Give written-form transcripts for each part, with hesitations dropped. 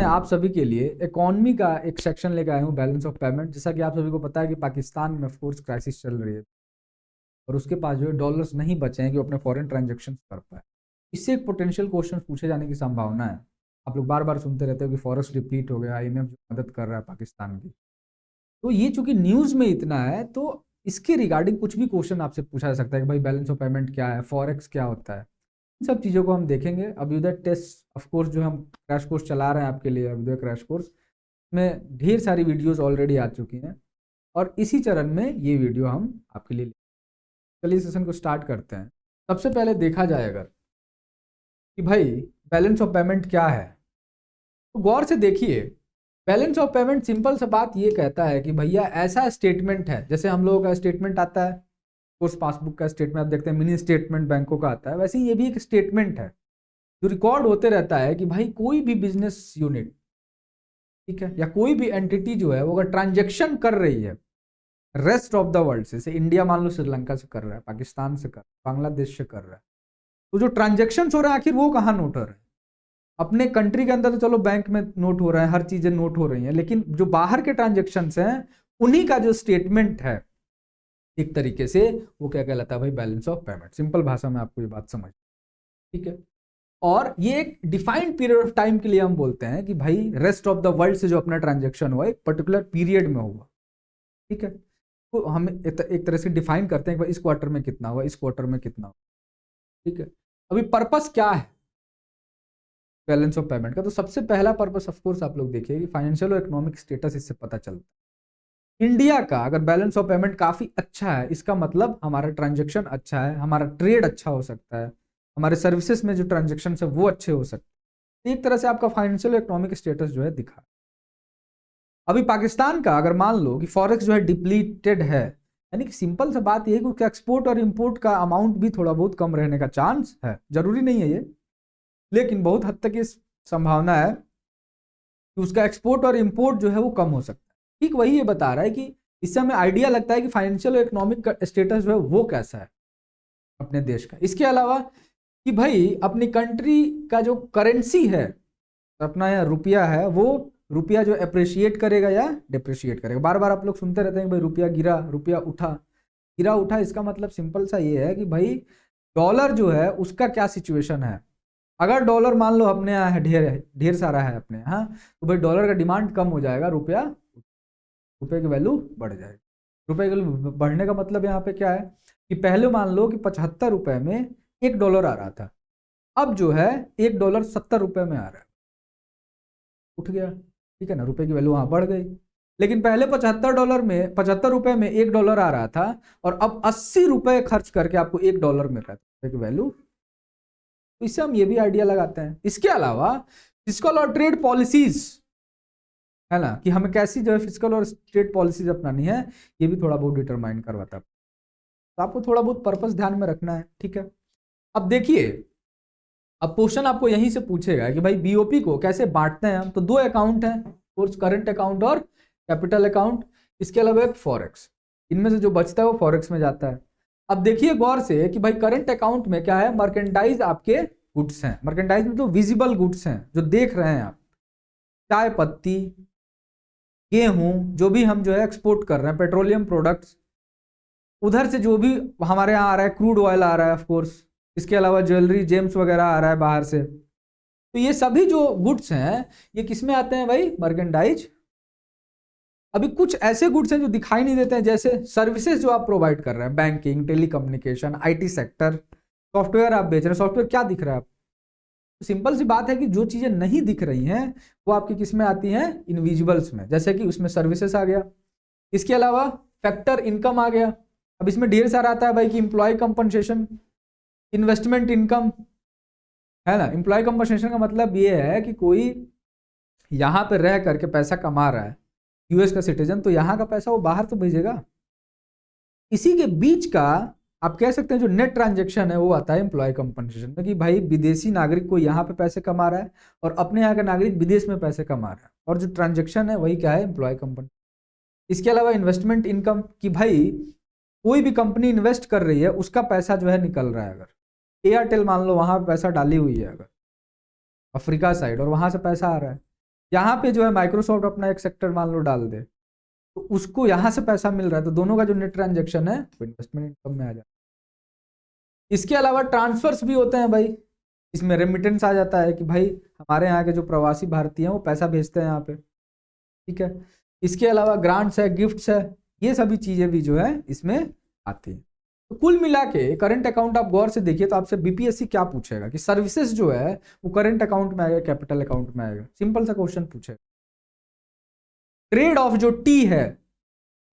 आप सभी के लिए इकोनॉमी का एक सेक्शन लेकर आया हूँ, बैलेंस ऑफ पेमेंट। जैसा कि आप सभी को पता है कि पाकिस्तान में ऑफ कोर्स क्राइसिस चल रही है और उसके पास जो है डॉलर्स नहीं बचे हैं कि वो अपने फॉरेन ट्रांजेक्शन कर पाए। इससे एक पोटेंशियल क्वेश्चन पूछे जाने की संभावना है। आप लोग बार बार सुनते रहते हो कि फॉरेक्स डिप्लीट हो गया, IMF जो मदद कर रहा है पाकिस्तान की। तो ये चूंकि न्यूज में इतना है तो इसके रिगार्डिंग कुछ भी क्वेश्चन आपसे पूछा जा सकता है कि भाई बैलेंस ऑफ पेमेंट क्या है, फॉरेक्स क्या होता है। इन सब चीज़ों को हम देखेंगे। अभ्युदय टेस्ट ऑफ कोर्स जो हम क्रैश कोर्स चला रहे हैं आपके लिए, अभ्युदय क्रैश कोर्स में ढेर सारी वीडियोस ऑलरेडी आ चुकी हैं और इसी चरण में ये वीडियो हम आपके लिए। चलिए सेशन को स्टार्ट करते हैं। सबसे पहले देखा जाए अगर कि भाई बैलेंस ऑफ पेमेंट क्या है, तो गौर से देखिए। बैलेंस ऑफ पेमेंट सिंपल सा बात ये कहता है कि भैया ऐसा स्टेटमेंट है, जैसे हम लोगों का स्टेटमेंट आता है कोर्स पासबुक का स्टेटमेंट, आप देखते हैं मिनी स्टेटमेंट बैंकों का आता है, वैसे ही ये भी एक स्टेटमेंट है जो रिकॉर्ड होते रहता है कि भाई कोई भी बिजनेस यूनिट, ठीक है, या कोई भी एंटिटी जो है वो अगर ट्रांजेक्शन कर रही है रेस्ट ऑफ द वर्ल्ड से, इंडिया मान लो श्रीलंका से कर रहा है, पाकिस्तान से कर रहा है, बांग्लादेश से कर रहा है, तो जो ट्रांजेक्शन हो रहा है आखिर वो कहाँ नोट हो रहा है? अपने कंट्री के अंदर तो चलो बैंक में नोट हो रहा है, हर चीजें नोट हो रही हैं, लेकिन जो बाहर के ट्रांजेक्शन हैं उन्हीं का जो स्टेटमेंट है एक तरीके से वो क्या कहलाता है भाई, बैलेंस ऑफ पेमेंट। सिंपल भाषा में आपको ये बात समझ, ठीक है। और ये एक डिफाइंड पीरियड ऑफ टाइम के लिए हम बोलते हैं कि भाई रेस्ट ऑफ द वर्ल्ड से जो अपना ट्रांजेक्शन हुआ एक पर्टिकुलर पीरियड में हुआ, ठीक है। तो हम एक तरह से डिफाइन करते हैं कि भाई इस क्वार्टर में कितना हुआ, इस क्वार्टर में कितना हुआ, ठीक है। अभी पर्पस क्या है बैलेंस ऑफ पेमेंट का? तो सबसे पहला पर्पस ऑफ कोर्स आप लोग देखिए कि फाइनेंशियल और इकोनॉमिक स्टेटस इससे पता चलता है। इंडिया का अगर बैलेंस ऑफ पेमेंट काफी अच्छा है, इसका मतलब हमारा ट्रांजेक्शन अच्छा है, हमारा ट्रेड अच्छा हो सकता है, हमारे सर्विसेज में जो ट्रांजेक्शन है वो अच्छे हो सकते हैं। एक तरह से आपका फाइनेंशियल और इकोनॉमिक स्टेटस जो है दिखा। अभी पाकिस्तान का अगर मान लो कि फॉरेक्स जो है डिप्लीटेड है, यानी कि सिंपल सा बात यह है कि एक्सपोर्ट और इंपोर्ट का अमाउंट भी थोड़ा बहुत कम रहने का चांस है, जरूरी नहीं है ये, लेकिन बहुत हद तक इस संभावना है कि उसका एक्सपोर्ट और इंपोर्ट जो है वो कम हो सकता है। ठीक वही ये बता रहा है कि इससे हमें आइडिया लगता है कि फाइनेंशियल और इकोनॉमिक का स्टेटस जो है वो कैसा है अपने देश का। इसके अलावा कि भाई अपनी कंट्री का जो करेंसी है, अपना यहाँ रुपया है, वो रुपया जो अप्रिशिएट करेगा या डिप्रिशिएट करेगा। बार बार आप लोग सुनते रहते हैं कि भाई रुपया गिरा, रुपया उठा, गिरा उठा। इसका मतलब सिंपल सा ये है कि भाई डॉलर जो है उसका क्या सिचुएशन है। अगर डॉलर मान लो अपने यहाँ है ढेर ढेर सारा है अपने यहाँ, तो भाई डॉलर का डिमांड कम हो जाएगा, रुपये की वैल्यू बढ़ जाएगी। रुपये की वैल्यू बढ़ने का मतलब यहाँ पे क्या है कि पहले मान लो कि 75 रुपए में $1 आ रहा था, अब जो है $1 70 रुपए में आ रहा है, उठ गया, ठीक है ना, रुपए की वैल्यू वहां बढ़ गई। लेकिन पहले $75 रुपए में $1 आ रहा था और अब 80 रुपए खर्च करके आपको $1 मिल रहा है, रुपए की वैल्यू। तो इससे हम ये भी आइडिया लगाते हैं। इसके अलावा फिस्कल और ट्रेड पॉलिसीज है ना, कि हमें कैसी जो है फिस्कल और ट्रेड पॉलिसीज अपनानी है, ये भी थोड़ा बहुत डिटरमाइन करवाता है। तो आपको थोड़ा बहुत पर्पस ध्यान में रखना है, ठीक है। अब देखिए, अब क्वेश्चन आपको यहीं से पूछेगा कि भाई बीओपी को कैसे बांटते हैं हम। तो 2 अकाउंट हैं, कोर्स करंट अकाउंट और कैपिटल अकाउंट। इसके अलावा एक फॉरेक्स, इनमें से जो बचता है वो फॉरेक्स में जाता है। अब देखिए गौर से कि भाई करंट अकाउंट में क्या है, मर्केंडाइज आपके गुड्स हैं। मर्केंडाइज में जो विजिबल गुड्स हैं जो देख रहे हैं आप, चाय पत्ती, गेहूं, जो भी हम जो है एक्सपोर्ट कर रहे हैं, पेट्रोलियम प्रोडक्ट्स, उधर से जो भी हमारे यहाँ आ रहा है, क्रूड ऑयल आ रहा है ऑफ कोर्स, इसके अलावा ज्वेलरी जेम्स वगैरह आ रहा है बाहर से। तो ये सभी जो गुड्स हैं ये किस में आते हैं भाई, मर्केंडाइज। अभी कुछ ऐसे गुड्स हैं जो दिखाई नहीं देते हैं, जैसे सर्विसेज जो आप प्रोवाइड कर रहे हैं, banking, telecommunication, IT sector, software आप बेच रहे हैं, सॉफ्टवेयर क्या दिख रहा है आप। तो सिंपल सी बात है कि जो चीजें नहीं दिख रही हैं वो आपकी किस में आती हैं, इनविजिबल्स में, जैसे कि उसमें सर्विसेज आ गया। इसके अलावा फैक्टर इनकम आ गया। अब इसमें ढेर सारा आता है भाई कि एम्प्लॉय कंपनसेशन, इन्वेस्टमेंट इनकम, है ना। एम्प्लॉय कंपनसेशन का मतलब ये है कि कोई यहाँ पे रह करके पैसा कमा रहा है, US का सिटीजन, तो यहाँ का पैसा वो बाहर तो भेजेगा। इसी के बीच का आप कह सकते हैं जो नेट ट्रांजेक्शन है वो आता है एम्प्लॉय कंपनसेशन में, कि भाई विदेशी नागरिक को यहाँ पे पैसे कमा रहा है और अपने यहाँ का नागरिक विदेश में पैसे कमा रहा है, और जो ट्रांजेक्शन है वही क्या है, एम्प्लॉय कंपन। इसके अलावा इन्वेस्टमेंट इनकम, कि भाई कोई भी कंपनी इन्वेस्ट कर रही है उसका पैसा जो है निकल रहा है। अगर एयरटेल मान लो वहां पे पैसा डाली हुई है अगर अफ्रीका साइड, और वहां से पैसा आ रहा है, यहाँ पे जो है माइक्रोसॉफ्ट अपना एक सेक्टर मान लो डाल दे, तो उसको यहाँ से पैसा मिल रहा है, तो दोनों का जो नेट ट्रांजेक्शन है वो इन्वेस्टमेंट इनकम में आ जाता है। इसके अलावा ट्रांसफर्स भी होते हैं भाई, इसमें रेमिटेंस आ जाता है कि भाई हमारे यहाँ के जो प्रवासी भारतीय हैं वो पैसा भेजते हैं यहाँ पे, ठीक है। इसके अलावा ग्रांट्स है, गिफ्ट्स है, ये सभी चीजें भी जो है इसमें आती हैं। तो कुल मिला के करंट अकाउंट आप गौर से देखिए तो आपसे बीपीएससी क्या पूछेगा कि सर्विसेज जो है वो करंट अकाउंट में आएगा, कैपिटल अकाउंट में आएगा, सिंपल सा क्वेश्चन पूछेगा। ट्रेड ऑफ जो टी है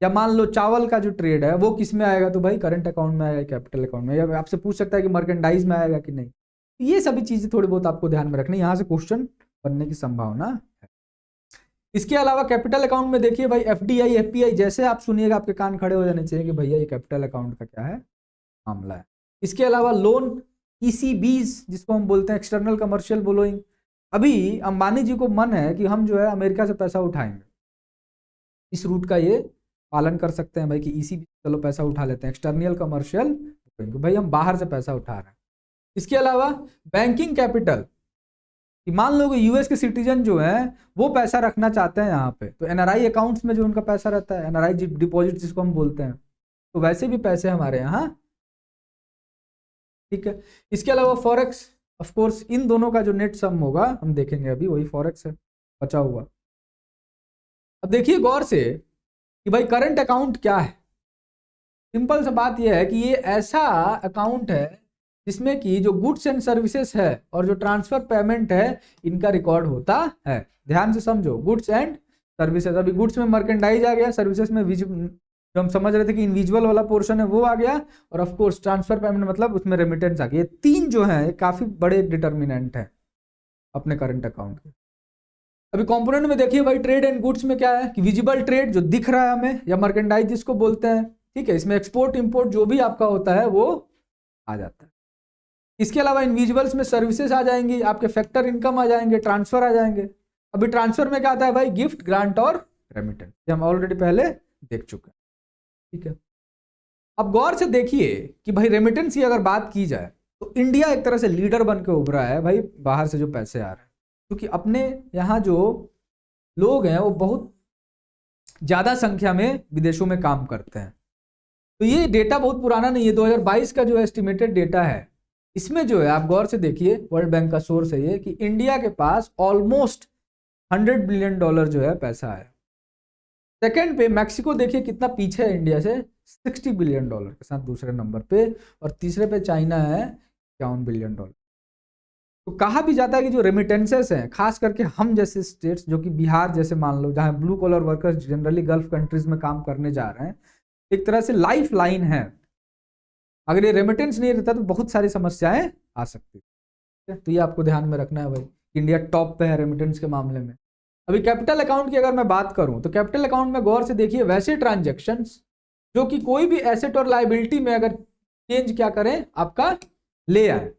या मान लो चावल का जो ट्रेड है वो किस में आएगा, तो भाई करंट अकाउंट में आएगा, कैपिटल अकाउंट में। या आपसे पूछ सकता है कि मर्केंडाइज में आएगा कि नहीं। ये सभी चीजें थोड़ी बहुत आपको ध्यान में रखनी, यहां से क्वेश्चन बनने की संभावना है। इसके अलावा कैपिटल अकाउंट में देखिए भाई एफडीआई, एफपीआई, जैसे आप सुनिएगा आपके कान खड़े हो जाने चाहिए कि भैया ये कैपिटल अकाउंट का क्या है, मामला है। इसके अलावा लोन, ईसीबीज जिसको हम बोलते हैं एक्सटर्नल कमर्शियल बोरोइंग। अभी अंबानी जी को मन है कि हम जो है अमेरिका से पैसा उठाएंगे, इस रूट का ये पालन कर सकते हैं भाई कि ईसीबी चलो पैसा उठा लेते हैं, एक्सटर्नल कमर्शियल भाई हम बाहर से पैसा उठा रहे हैं। इसके अलावा बैंकिंग कैपिटल, कि मान लो कि यूएस के सिटीजन जो है वो पैसा रखना चाहते हैं यहाँ पे, तो एनआरआई अकाउंट्स में जो उनका पैसा रहता है, एनआरआई डिपॉजिट जिसको हम बोलते हैं, तो वैसे भी पैसे हमारे यहाँ, ठीक है। इसके अलावा फॉरेक्स, ऑफ कोर्स इन दोनों का जो नेट सम होगा हम देखेंगे, अभी वही फॉरेक्स है बचा हुआ। अब देखिए गौर से कि भाई करंट अकाउंट क्या है। सिंपल सा बात यह है कि ये ऐसा अकाउंट है जिसमें कि जो गुड्स एंड सर्विसेज है और जो ट्रांसफर पेमेंट है इनका रिकॉर्ड होता है। ध्यान से समझो, गुड्स एंड सर्विसेज, अभी गुड्स में मर्केंडाइज आ गया, सर्विसेज में जो हम समझ रहे थे कि इंडिविजुअल वाला पोर्शन है वो आ गया, और ऑफ कोर्स ट्रांसफर पेमेंट मतलब उसमें रेमिटेंस आ गया। ये तीन जो है काफी बड़े डिटर्मिनेंट है अपने करंट अकाउंट के। अभी कंपोनेंट में देखिए भाई ट्रेड एंड गुड्स में क्या है कि विजिबल ट्रेड जो दिख रहा है हमें, या मर्केंडाइज जिसको बोलते हैं, ठीक है। इसमें एक्सपोर्ट इंपोर्ट जो भी आपका होता है वो आ जाता है। इसके अलावा इनविजिबल्स में सर्विसेज आ जाएंगी, आपके फैक्टर इनकम आ जाएंगे, ट्रांसफर आ जाएंगे। अभी ट्रांसफर में क्या आता है भाई, गिफ्ट, ग्रांट और रेमिटेंस, हम ऑलरेडी पहले देख चुके हैं, ठीक है। अब गौर से देखिए कि भाई रेमिटेंस की अगर बात की जाए तो इंडिया एक तरह से लीडर बन के उभरा है भाई बाहर से जो पैसे आ रहे हैं, क्योंकि अपने यहाँ जो लोग हैं वो बहुत ज्यादा संख्या में विदेशों में काम करते हैं। तो ये डेटा बहुत पुराना नहीं है, 2022 का जो एस्टिमेटेड डेटा है, इसमें जो है आप गौर से देखिए, वर्ल्ड बैंक का सोर्स है ये, कि इंडिया के पास ऑलमोस्ट $100 बिलियन जो है पैसा है। सेकंड पे मैक्सिको देखिए कितना पीछे है इंडिया से, $60 बिलियन के साथ दूसरे नंबर पे, और तीसरे पे चाइना है $51 बिलियन। तो कहा भी जाता है कि जो रेमिटेंसेस हैं, खास करके हम जैसे स्टेट्स, जो कि बिहार जैसे मान लो, जहाँ blue collar workers generally Gulf countries में काम करने जा रहे हैं, एक तरह से लाइफ लाइन है। अगर ये रेमिटेंस नहीं रहता तो बहुत सारी समस्याएं आ सकती है। तो ये आपको ध्यान में रखना है भाई, इंडिया टॉप पे है रेमिटेंस के मामले में। अभी कैपिटल अकाउंट की अगर मैं बात करूं तो कैपिटल अकाउंट में गौर से देखिए वैसे ट्रांजेक्शन्स जो कि कोई भी एसेट और लाइबिलिटी में अगर चेंज क्या करें, आपका ले आए।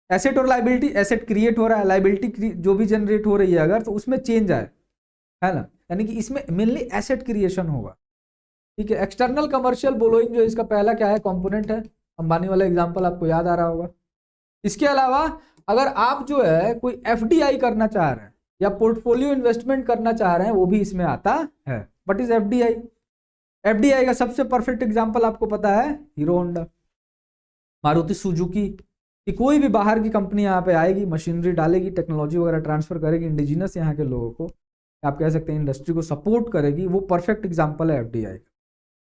एसेट और लाइबिलिटी, एसेट क्रिएट हो रहा है, लाइबिलिटी जो भी जनरेट हो रही है अगर, तो उसमें चेंज आए, है ना, यानी कि इसमें मेनली एसेट क्रिएशन होगा, ठीक है। एक्सटर्नल कमर्शियल बोरोइंग जो इसका पहला क्या है, कंपोनेंट है, अंबानी वाला एग्जांपल आपको याद आ रहा होगा। इसके अलावा अगर आप जो है कोई एफडीआई करना चाह रहे हैं या पोर्टफोलियो इन्वेस्टमेंट करना चाह रहे हैं, वो भी इसमें आता है। What is FDI? एफडीआई का सबसे परफेक्ट एग्जांपल आपको पता है, हीरो होंडा, मारुति सुजुकी, कि कोई भी बाहर की कंपनी यहाँ पे आएगी, मशीनरी डालेगी, टेक्नोलॉजी वगैरह ट्रांसफर करेगी, इंडिजिनस यहाँ के लोगों को, आप कह सकते हैं इंडस्ट्री को सपोर्ट करेगी, वो परफेक्ट एग्जांपल है एफडीआई का।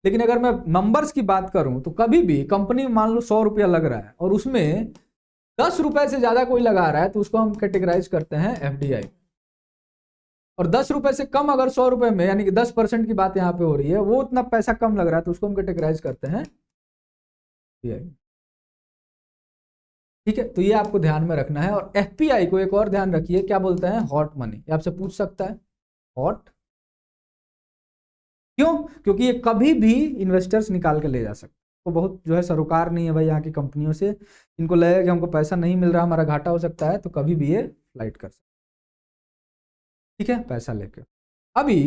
लेकिन अगर मैं नंबर्स की बात करूं तो कभी भी कंपनी मान लो 100 रुपया लग रहा है और उसमें 10 रुपए से ज्यादा कोई लगा रहा है, तो उसको हम कैटेगराइज करते हैं एफडीआई। और 10 रुपए से कम अगर 100 रुपए में, यानी कि 10% की बात यहाँ पे हो रही है, वो उतना पैसा कम लग रहा है, तो उसको हम कैटेगराइज करते हैं एफडीआई, ठीक है। तो ये आपको ध्यान में रखना है। और एफपीआई को एक और ध्यान रखिए, क्या बोलते हैं, हॉट मनी। ये आपसे पूछ सकता है, हॉट क्यों? क्योंकि ये कभी भी इन्वेस्टर्स निकाल के ले जा सकते, तो बहुत जो है सरोकार नहीं है भाई यहाँ की कंपनियों से, इनको लगेगा कि हमको पैसा नहीं मिल रहा, हमारा घाटा हो सकता है, तो कभी भी ये फ्लाइट कर सकते, ठीक है, पैसा लेके। अभी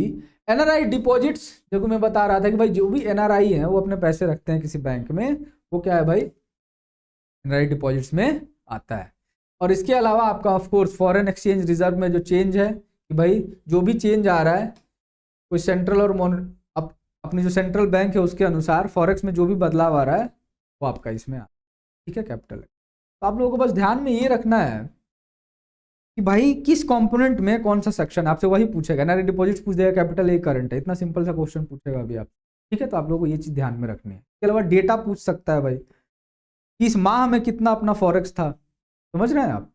एनआरआई डिपॉजिट्स, देखो मैं बता रहा था कि भाई जो भी एनआरआई है वो अपने पैसे रखते हैं किसी बैंक में, वो क्या है भाई, एनआरआई डिपॉजिट्स में आता है। और इसके अलावा आपका of course foreign exchange reserve में जो चेंज है, कि भाई जो भी चेंज आ रहा है कोई सेंट्रल और अपनी जो सेंट्रल बैंक है उसके अनुसार फॉरेक्स में जो भी बदलाव आ रहा है वो आपका इसमें ठीक है कैपिटल। तो आप लोगों को बस ध्यान में ये रखना है कि भाई किस कंपोनेंट में कौन सा सेक्शन, आपसे वही पूछेगा ना, डिपॉजिट पूछ देगा, कैपिटल एक करंट है, इतना सिंपल सा क्वेश्चन पूछेगा अभी आप। ठीक है, तो आप लोगों को ये चीज ध्यान में रखनी है। इसके अलावा डेटा पूछ सकता है भाई कि इस माह में कितना अपना फॉरेक्स था, समझ रहे हैं आप।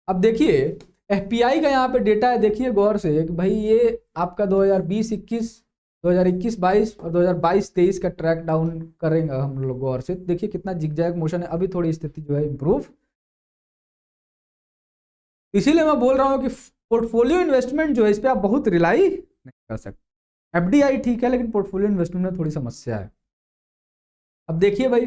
अब देखिए एफपीआई का यहाँ पे डेटा है, देखिए गौर से कि भाई ये आपका 2020-21, 2021-22 और 2022-23 का ट्रैक डाउन करेंगे हम लोग गौर से। देखिए कितना जिगजैग मोशन है, अभी थोड़ी स्थिति जो है इंप्रूव। इसीलिए मैं बोल रहा हूँ कि पोर्टफोलियो इन्वेस्टमेंट जो है इस पर आप बहुत रिलाई नहीं कर सकते। एफडीआई ठीक है लेकिन पोर्टफोलियो इन्वेस्टमेंट में थोड़ी समस्या है। अब देखिए भाई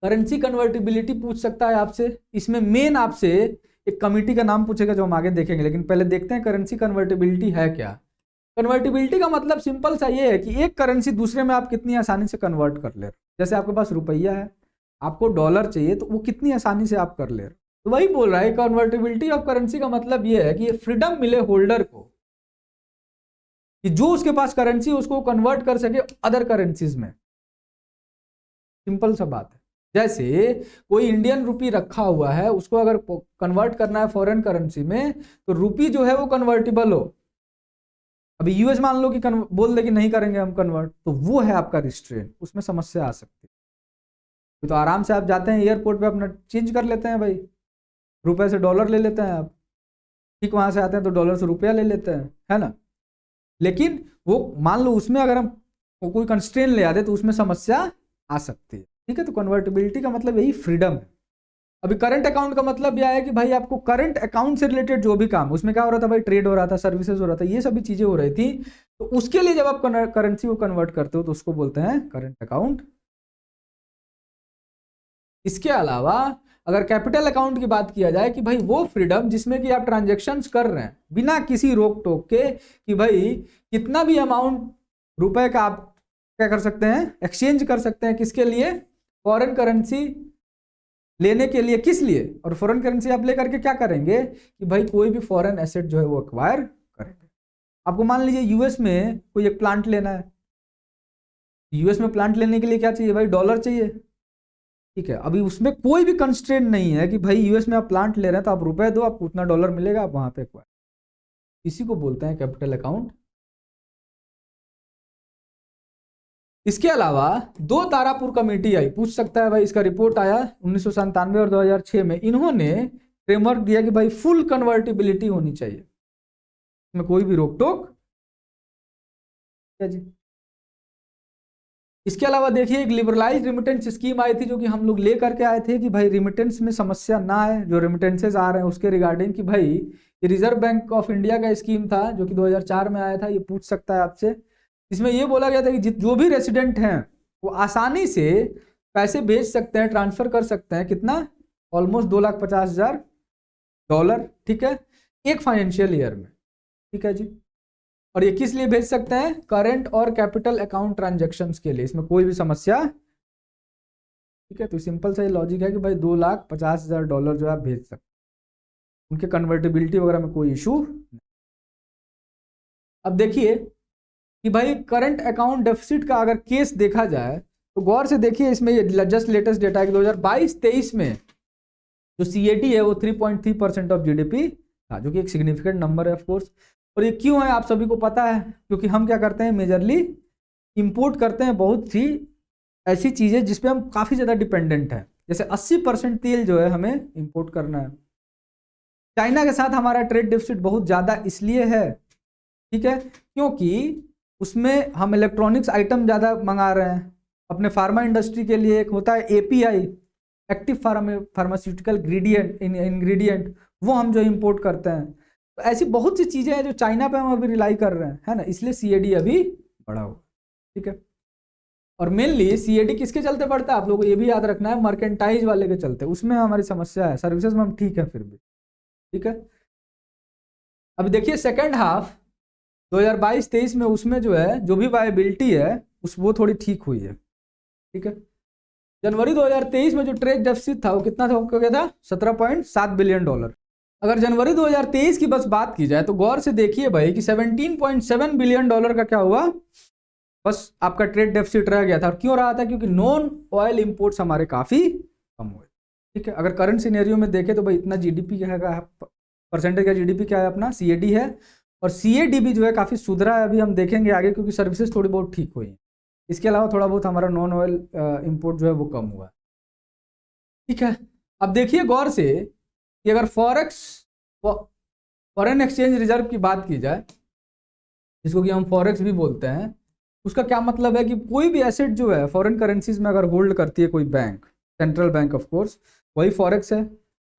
करेंसी कन्वर्टिबिलिटी पूछ सकता है आपसे, इसमें मेन आपसे एक कमिटी का नाम पूछेगा जो हम आगे देखेंगे, लेकिन पहले देखते हैं करेंसी कन्वर्टिबिलिटी है क्या। कन्वर्टिबिलिटी का मतलब सिंपल सा ये है कि एक करेंसी दूसरे में आप कितनी आसानी से कन्वर्ट कर ले रहे हो। जैसे आपके पास रुपया है, आपको डॉलर चाहिए, तो वो कितनी आसानी से आप कर ले रहे हो। तो वही बोल रहा है कन्वर्टिबिलिटी ऑफ करेंसी का मतलब ये है कि फ्रीडम मिले होल्डर को कि जो उसके पास करेंसी उसको कन्वर्ट कर सके अदर करेंसीज में। सिंपल सा बात है। जैसे कोई इंडियन रुपी रखा हुआ है, उसको अगर कन्वर्ट करना है फॉरेन करेंसी में, तो रुपी जो है वो कन्वर्टिबल हो। अभी यूएस मान लो कि बोल दे कि नहीं करेंगे हम कन्वर्ट, तो वो है आपका रिस्ट्रेन, उसमें समस्या आ सकती है। तो आराम से आप जाते हैं एयरपोर्ट पे अपना चेंज कर लेते हैं भाई, रुपए से डॉलर ले लेते हैं आप, ठीक वहां से आते हैं तो डॉलर से रुपया ले लेते हैं, है ना। लेकिन वो मान लो उसमें अगर हम कोई कंस्ट्रेन ले आते तो उसमें समस्या आ सकती है। ठीक है, तो कन्वर्टिबिलिटी का मतलब यही फ्रीडम है। अभी करंट अकाउंट का मतलब यह है कि भाई आपको करंट अकाउंट से रिलेटेड जो भी काम, उसमें क्या हो रहा था भाई, ट्रेड हो रहा था, सर्विसेज हो रहा था, ये सभी चीजें हो रही थी, तो उसके लिए जब आप करेंसी को कन्वर्ट करते हो तो उसको बोलते हैं करंट अकाउंट। इसके अलावा अगर कैपिटल अकाउंट की बात किया जाए कि भाई वो फ्रीडम जिसमें कि आप ट्रांजेक्शन्स कर रहे हैं बिना किसी रोक टोक के, कि भाई कितना भी अमाउंट रुपए का आप क्या कर सकते हैं, एक्सचेंज कर सकते हैं, किसके लिए, फॉरेन करेंसी लेने के लिए। किस लिए, और फॉरेन करेंसी आप लेकर के क्या करेंगे कि भाई कोई भी फॉरेन एसेट जो है वो एक्वायर करेंगे। आपको मान लीजिए यूएस में कोई एक प्लांट लेना है, यूएस में प्लांट लेने के लिए क्या चाहिए भाई, डॉलर चाहिए। ठीक है, अभी उसमें कोई भी कंस्ट्रेंट नहीं है कि भाई यूएस में आप प्लांट ले रहे हैं तो आप रुपए दो, आपको उतना डॉलर मिलेगा, आप वहां पे एक्वायर। इसी को बोलते हैं कैपिटल अकाउंट। इसके अलावा दो तारापुर कमेटी आई, पूछ सकता है भाई, इसका रिपोर्ट आया 1997 और 2006 में। इन्होंने फ्रेमवर्क दिया कि भाई फुल कन्वर्टिबिलिटी होनी चाहिए, इसमें कोई भी रोक टोक क्या जी। इसके अलावा देखिए एक लिबरलाइज रिमिटेंस स्कीम आई थी जो कि हम लोग ले करके आए थे कि भाई रिमिटेंस में समस्या ना आए, जो रिमिटेंसेज आ रहे हैं उसके रिगार्डिंग, कि भाई ये रिजर्व बैंक ऑफ इंडिया का स्कीम था जो कि 2004 में आया था। ये पूछ सकता है आपसे। इसमें ये बोला गया था कि जो भी रेसिडेंट हैं वो आसानी से पैसे भेज सकते हैं, ट्रांसफर कर सकते हैं, कितना, ऑलमोस्ट $2,50,000, ठीक है, एक फाइनेंशियल ईयर में। ठीक है जी, और ये किस लिए भेज सकते हैं, करंट और कैपिटल अकाउंट ट्रांजैक्शंस के लिए, इसमें कोई भी समस्या। ठीक है, तो सिंपल सा ये लॉजिक है कि भाई $2,50,000 जो आप भेज सकते हैं, उनके कन्वर्टिबिलिटी वगैरह में कोई इशू नहीं। अब देखिए कि भाई करंट अकाउंट डेफिसिट का अगर केस देखा जाए तो गौर से देखिए, इसमें ये जस्ट लेटेस्ट डेटा है कि 2022-23 में जो सीएटी है वो 3.3% ऑफ जीडीपी था, जो कि एक सिग्निफिकेंट नंबर है ऑफ कोर्स। और ये क्यों है आप सभी को पता है, क्योंकि हम क्या करते हैं, मेजरली इंपोर्ट करते हैं बहुत सी ऐसी चीजें जिसपे हम काफी ज्यादा डिपेंडेंट है। जैसे 80% तेल जो है हमें इंपोर्ट करना है। चाइना के साथ हमारा ट्रेड डेफिसिट बहुत ज्यादा इसलिए है, ठीक है, क्योंकि उसमें हम इलेक्ट्रॉनिक्स आइटम ज़्यादा मंगा रहे हैं। अपने फार्मा इंडस्ट्री के लिए एक होता है एपीआई, एक्टिव फार्मास्यूटिकल इंग्रेडिएंट, वो हम जो इंपोर्ट करते हैं। तो ऐसी बहुत सी चीज़ें हैं जो चाइना पे हम अभी रिलाई कर रहे हैं, है ना, इसलिए सीएडी अभी बढ़ा हुआ। ठीक है, और मेनली सीएडी किसके चलते बढ़ता है, आप लोगों को ये भी याद रखना है, मर्केंटाइज वाले के चलते, उसमें हमारी समस्या है। सर्विसेज में हम ठीक है फिर भी। ठीक है, अभी देखिए सेकेंड हाफ 2022-23 में उसमें जो है जो भी वायबिलिटी है वो थोड़ी ठीक हुई है। ठीक है, जनवरी 2023 में जो ट्रेड डेफिसिट था वो कितना था, हो गया था $17.7 बिलियन। अगर जनवरी 2023 की बस बात की जाए तो गौर से देखिए भाई कि 17.7 बिलियन डॉलर का क्या हुआ, बस आपका ट्रेड डेफिसिट रह गया था। और क्यों रहा था? क्योंकि नॉन ऑयल इंपोर्ट्स हमारे काफी कम हुए। ठीक है, अगर करंट सिनेरियो में देखें तो भाई इतना जीडीपी क्या है, परसेंटेज का जीडीपी क्या है अपना, सीएडी है। और सीएडीबी जो है काफी सुधरा है, अभी हम देखेंगे आगे, क्योंकि सर्विसेज थोड़ी बहुत ठीक हुई हैं। इसके अलावा थोड़ा बहुत हमारा नॉन ऑयल इंपोर्ट जो है वो कम हुआ है। ठीक है, अब देखिए गौर से कि अगर फॉरेन एक्सचेंज रिजर्व की बात की जाए, जिसको कि हम फॉरेक्स भी बोलते हैं, उसका क्या मतलब है कि कोई भी एसेट जो है फॉरेन करेंसीज में अगर होल्ड करती है कोई bank, central bank of course, वही फॉरेक्स है।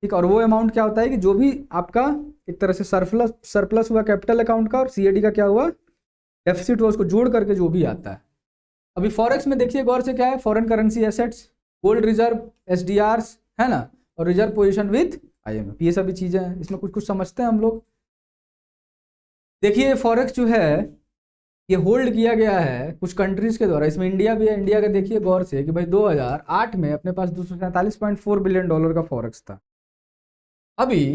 ठीक, और वो अमाउंट क्या होता है कि जो भी आपका एक तरह से सरप्लस हुआ कैपिटल अकाउंट का और सीएडी का क्या हुआ डेफिसिट हुआ, उसको जोड़ करके जो भी आता है। अभी फॉरेक्स में देखिए गौर से क्या है, foreign currency assets, gold reserve, SDRs, है ना, और रिजर्व पोजीशन विद आईएमएफ, ये सभी चीजें हैं। इसमें कुछ कुछ समझते हैं हम लोग। देखिए फॉरेक्स जो है ये होल्ड किया गया है कुछ कंट्रीज के द्वारा, इसमें इंडिया भी है। इंडिया का देखिए गौर से कि भाई 2008 में अपने पास 247.4 बिलियन डॉलर का फॉरेक्स था। अभी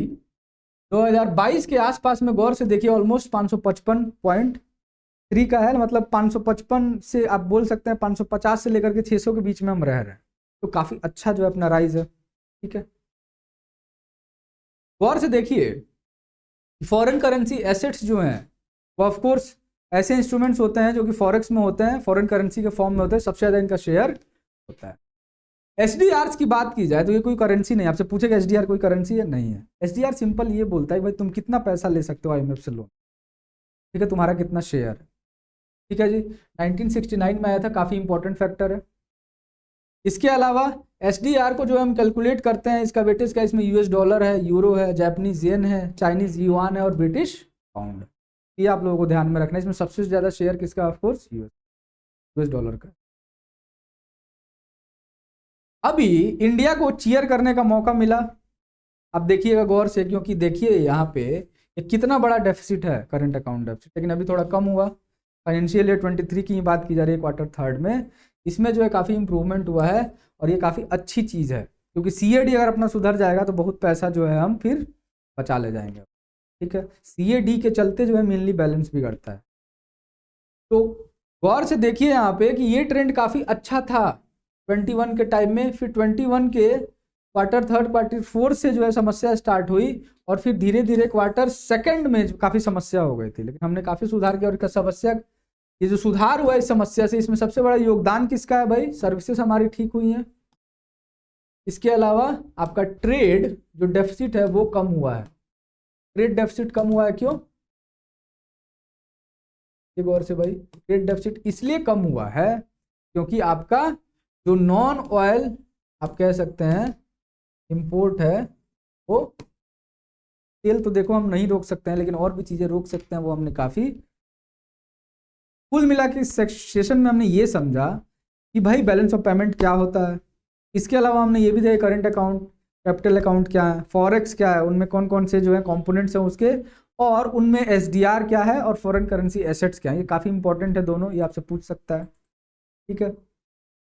2022 के आसपास में गौर से देखिए ऑलमोस्ट 555.3 का है, मतलब 555 से आप बोल सकते हैं 550 से लेकर के 600 के बीच में हम रह रहे हैं। तो काफी अच्छा जो है अपना राइज है। ठीक है, गौर से देखिए फॉरेन करेंसी एसेट्स जो हैं वो ऑफ कोर्स ऐसे इंस्ट्रूमेंट्स होते हैं जो कि फॉरेक्स में होते हैं, फॉरेन करेंसी के फॉर्म में होते हैं, सबसे ज्यादा इनका शेयर होता है। एसडीआर की बात की जाए तो ये कोई करेंसी नहीं। आपसे पूछेगा एसडीआर कोई करेंसी है? नहीं है। एसडीआर सिंपल ये बोलता है भाई तुम कितना पैसा ले सकते हो आईएमएफ से लोन, ठीक है, तुम्हारा कितना शेयर है। ठीक है जी, 1969 में आया था, काफी इंपॉर्टेंट फैक्टर है। इसके अलावा एसडीआर को जो हम कैलकुलेट करते हैं, इसका वेटेज का, इसमें यूएस डॉलर है, यूरो है, जापानीज येन है, चाइनीज युआन है और ब्रिटिश पाउंड। ये आप लोगों को ध्यान में रखना है। इसमें सबसे ज्यादा शेयर किसका? ऑफ कोर्स यूएस डॉलर का। अभी इंडिया को चीयर करने का मौका मिला। अब देखिएगा गौर से, क्योंकि देखिए यहाँ पे ये कितना बड़ा डेफिसिट है, करंट अकाउंट डेफिसिट, लेकिन अभी थोड़ा कम हुआ। फाइनेंशियल ईयर 23 की बात की जा रही है, क्वार्टर थर्ड में, इसमें जो है काफ़ी इंप्रूवमेंट हुआ है और ये काफ़ी अच्छी चीज़ है, क्योंकि सीएडी अगर अपना सुधर जाएगा तो बहुत पैसा जो है हम फिर बचा ले जाएंगे। ठीक है, सीएडी के चलते जो है मेनली बैलेंस बिगड़ता है। तो गौर से देखिए यहाँ पे कि ये ट्रेंड काफ़ी अच्छा था 21 के टाइम में, फिर 21 के क्वार्टर थर्ड क्वार्टर फोर्थ से जो है समस्या स्टार्ट हुई और फिर धीरे धीरे क्वार्टर सेकंड में काफ़ी समस्या हो गई थी, लेकिन हमने काफ़ी सुधार किया। और इसका समस्या, ये जो सुधार हुआ इस समस्या से, इसमें सबसे बड़ा योगदान किसका है भाई? सर्विसेज हमारी ठीक हुई हैं। इसके अलावा आपका ट्रेड जो डेफिसिट है वो कम हुआ है। ट्रेड डेफिसिट कम हुआ है, क्यों? ये गौर से भाई, ट्रेड डेफिसिट इसलिए कम हुआ है क्योंकि आपका जो नॉन ऑयल आप कह सकते हैं इंपोर्ट है, वो तेल तो देखो हम नहीं रोक सकते हैं, लेकिन और भी चीजें रोक सकते हैं, वो हमने काफी। कुल मिला के इस सेशन में हमने ये समझा कि भाई बैलेंस ऑफ पेमेंट क्या होता है। इसके अलावा हमने ये भी देखा करंट अकाउंट, कैपिटल अकाउंट क्या है, फॉरेक्स क्या है, उनमें कौन कौन से जो है कंपोनेंट्स हैं उसके, और उनमें एसडीआर क्या है और फॉरेन करेंसी एसेट्स क्या है। ये काफ़ी इंपॉर्टेंट है दोनों, ये आपसे पूछ सकता है। ठीक है,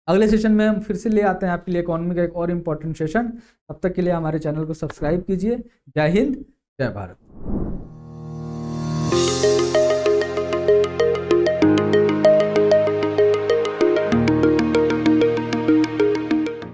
अगले सेशन में हम फिर से ले आते हैं आपके लिए इकोनॉमी का एक और इम्पोर्टेंट सेशन। तब तक के लिए हमारे चैनल को सब्सक्राइब कीजिए। जय हिंद, जय भारत।